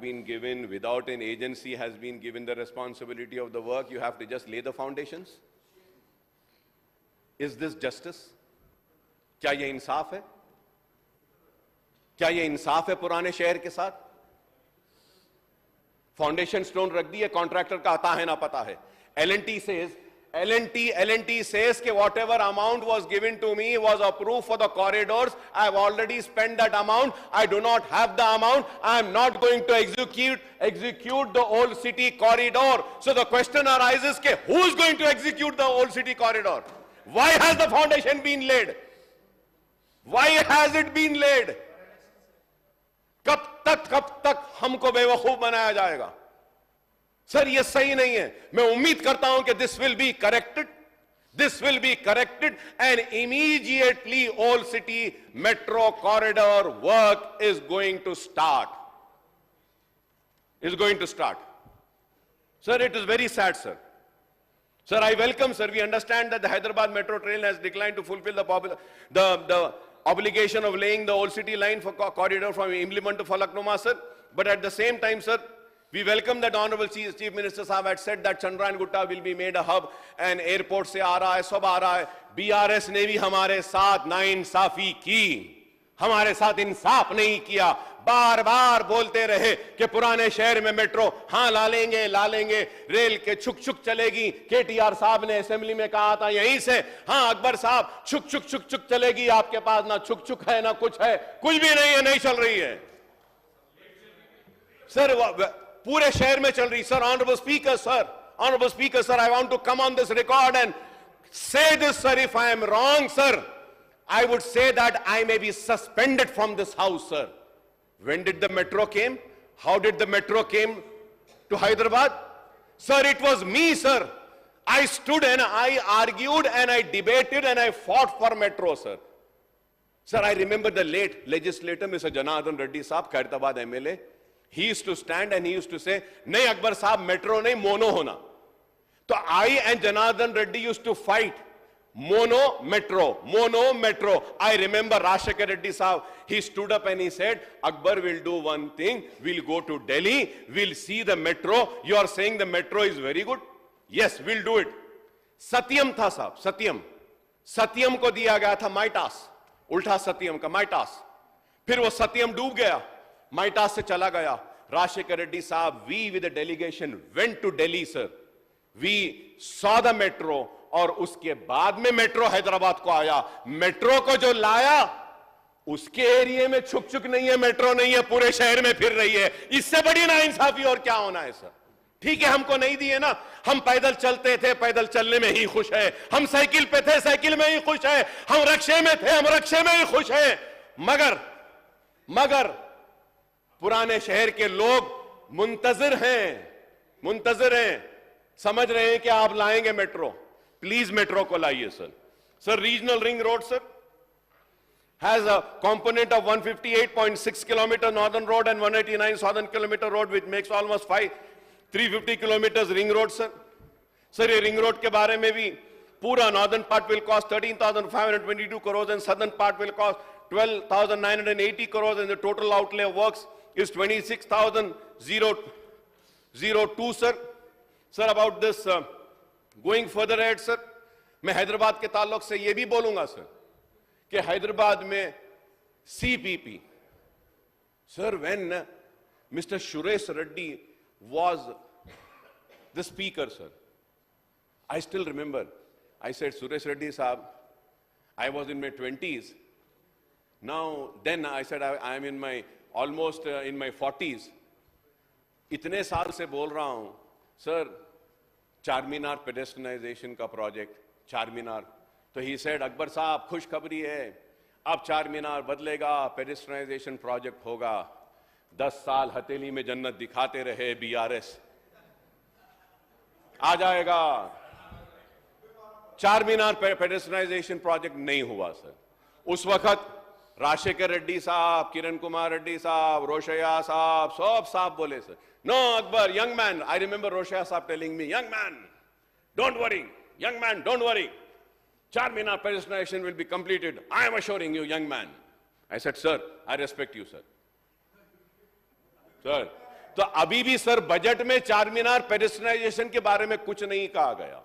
been given, without an agency has been given the responsibility of the work, you have to just lay the foundations? Is this justice? क्या ये इंसाफ है? क्या ये इंसाफ है पुराने शहर के साथ? फाउंडेशन स्टोन रख दिए, कॉन्ट्रैक्टर का आता है ना पता है. L&T says whatever amount was given to me was approved for the corridors. I have already spent that amount. I do not have the amount. I am not going to execute the old city corridor. So the question arises, who is going to execute the old city corridor? Why has the foundation been laid? Why has it been laid? कब तक हमको बेवकूफ बनाया जाएगा? Sir ये सही नहीं है. मैं उम्मीद करता हूं कि this will be corrected and immediately Old City Metro corridor work is going to start. Sir, it is very sad, sir. Sir, I welcome, sir. We understand that the Hyderabad Metro Train has declined to fulfill the obligation of laying the Old City line for corridor from Imliman to Falaknuma, sir. But at the same time, sir, we welcome that Honorable Chief Minister Sahab had said that Chandran Gutta will be made a hub and airport se aa raha hai, sab aa raha hai. BRS ne bhi hamare saath nainsafi ki. हमारे साथ इंसाफ नहीं किया. बार बार बोलते रहे कि पुराने शहर में मेट्रो हां ला लेंगे, रेल के छुक छुक चलेगी. केटीआर साहब ने असेंबली में कहा था यहीं से, हां अकबर साहब छुक छुक चलेगी. आपके पास ना छुक छुक है ना कुछ है, कुछ भी नहीं है, नहीं चल रही है सर. पूरे शहर में चल रही. Sir, honourable speaker sir, I want to come on this record and say this, sir. If I am wrong, sir, I would say that I may be suspended from this house, sir. When did the metro came? How did the metro came to Hyderabad? Sir, it was me, sir. I stood and I argued and I debated and I fought for metro, sir. Sir, I remember the late legislator, Mr. Janardhan Reddy Saab, Khairtabad MLA. He used to stand and he used to say, nahi Akbar Saab, metro nahi, mono hona. So I and Janardhan Reddy used to fight. Mono metro. I remember Rashekar Reddy Saab, he stood up and he said, Akbar will do one thing, we'll go to Delhi, we'll see the metro. You are saying the metro is very good? Yes, we'll do it. Satyam tha saab, Satyam ko diya gaya tha Maitas, ulta Satyam ka Maitas. Phir wo Satyam डूब गया, Maitas se chala gaya. Rashekar Reddy Saab, we with the delegation went to Delhi, sir. We saw the metro. और उसके बाद में metro Hyderabad को आया. Metro को जो लाया उसके एरिया में छुक नहीं है, मेट्रो नहीं है, पूरे शहर में फिर रही है. इससे बड़ी नाइंसाफी और क्या होना है सर? ठीक है, हमको नहीं दिए ना. हम पैदल चलते थे, पैदल चलने में ही खुश है. हम साइकिल पे थे, साइकिल में ही खुश है. हम रक्शे में थे, हम रक्शे में ही खुश है. मगर पुराने शहर के लोग मुंतजिर हैं, समझ रहे हैं कि आप लाएंगे metro. Please metro ko laiye, sir. Sir, regional ring road, sir, has a component of 158.6 kilometer northern road and 189 southern kilometer road, which makes almost 350 kilometers ring road, sir. Sir, ye ring road ke bare mein bhi, pura northern part will cost 13,522 crores and southern part will cost 12,980 crores, and the total outlay of works is 26,002, sir. Sir, about this, going further ahead, sir, मैं हैदराबाद के ताल्लुक से यह भी बोलूंगा sir कि हैदराबाद में CPP, sir, when mister Suresh Reddy was the speaker, sir, I still remember, I said, Suresh Reddy साहब, I was in my 20s. Now then I said I am in my almost in my 40s. इतने साल से बोल रहा हूं sir, Charminar पेडेस्ट्रियनाइजेशन का project, Charminar. तो he said, Akbar साहब खुशखबरी है, अब चारमीनार बदलेगा, पेडेस्ट्रियनाइजेशन प्रोजेक्ट होगा. 10 साल हथेली में जन्नत दिखाते रहे BRS, आ जाएगा. चारमीनार पेडेस्ट्रियनाइजेशन प्रोजेक्ट नहीं हुआ सर. उस वक्त राजशेखर रेड्डी साहब, किरण कुमार रेड्डी साहब, रोशैया साहब, सब साहब बोले sir, no, Akbar, young man. I remember Roshaya Saab telling me, young man, don't worry. Young man, don't worry. Charminar pedestrianization will be completed. I am assuring you, young man. I said, sir, I respect you, sir. Sir, तो अभी भी sir budget में चार मीनार पेडेस्ट्रियनाइजेशन के बारे में कुछ नहीं कहा गया।